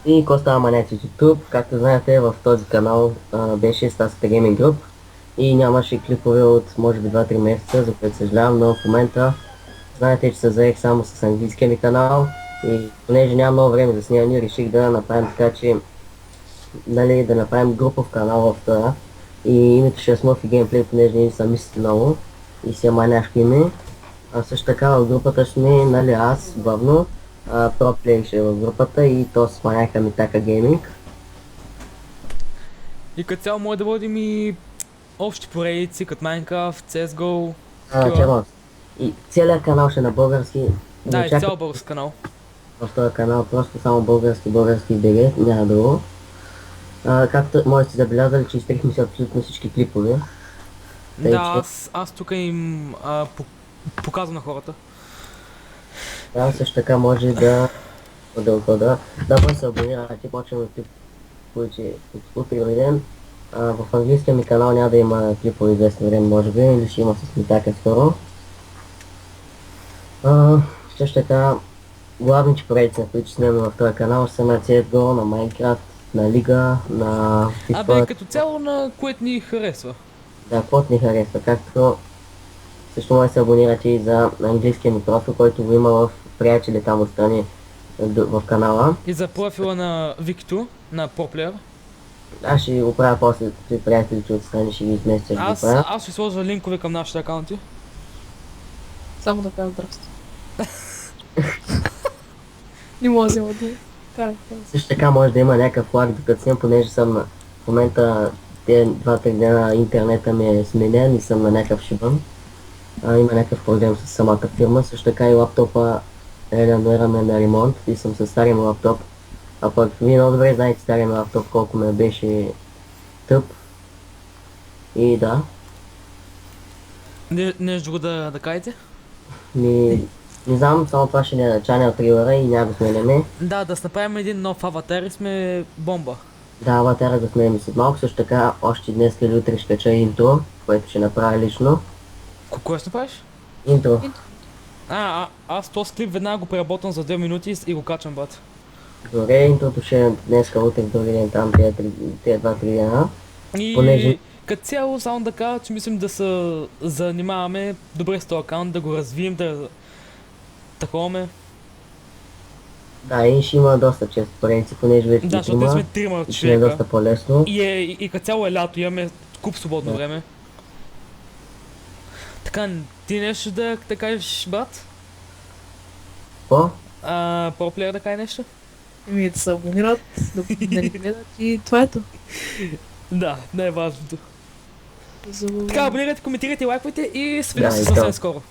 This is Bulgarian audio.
И Коста Манец от YouTube. Както знаете, в този канал беше Стаската Gaming Group и нямаше клипове от може би 2-3 месеца, за което съжалявам, но в момента знаете, че се заех само с английския ми канал и понеже няма много време за снимане, реших да направим така, че нали, да направим групов канал в това и името ще е Smurfy Gameplay, понеже ние съм мисли много и си е маняшко име. А също така в групата сме, нали, аз главно, проплей ще е в групата и то с маняка ми така гейминг. И като цяло може да водим и общи поредици, като Minecraft, CSGO, такива. Чакам. И целият канал ще е на български. Не Да, очаквам изцяло български канал. в този канал просто само български БГ, няма друго. Както може да сте забелязали, че изтрихме се абсолютно всички клипове. Тъй, Да, че аз тук им показвам на хората. да, също така може да може се абонирате, почваме клипове от утре или ден. В английския ми канал няма да има клипове известно време, може би, или ще има с Митака скоро. Също така, главните проекти, на които снимаме в този канал, са на CSGO, на Minecraft, на Лига, на Абе, FIFA. като цяло на което ни харесва. Да, каквото ни харесва, както също може да се абонирате и за английския ми профил, който го има в приятели там отстрани в канала. И за профила на Викто, на ProPlayer. Аз ще го правя после при приятелите отстрани, ще ги изместя, ще ги правя. Аз ще сложа линкове към нашите акаунти. Само да кажа здрасти. Не мога да взема дума. Карай. Също така може да има някакъв флаг, докато съм, понеже съм в момента те 2-3 дена интернета ми е сменен и съм на някакъв шибан. Има някакъв проблем с самата фирма. Също така и лаптопа намираме на ремонт и съм със стария му лаптоп. А пък вие много добре знаете стария ми лаптоп колко ме беше тъп. И да, Нещо друго да кажете? не знам, само това ще ни е началния трилъра и няма го сменяме. Да се направим един нов аватар и сме бомба. Да, аватара го сменяме след малко. Също така още днес или утре ще кача интро, което ще направя лично. Кое ще направиш? Интро. Аз този клип веднага го преработвам за 2 минути и го качвам, бат. Добре, интрото ще е днеска, утре, други ден, там тези 2-3 дена. И Понеже като цяло само да кажа, че мислим да се занимаваме добре с този акаунт, да го развием, да таковаме. да, и ще има доста често поредици, понеже вече Да, ги защото ние има сме трима и ще е човека. доста по-лесно. И като цяло е лято, имаме куп свободно Да. време. Така, ти нещо да кажеш, брат? По? ProPlayer да каже нещо? Ми да се абонират, да ни гледат и това ето. Да, не е важното. За... Така, абонирайте, коментирайте, лайквайте и се Да, видим и съвсем то. скоро.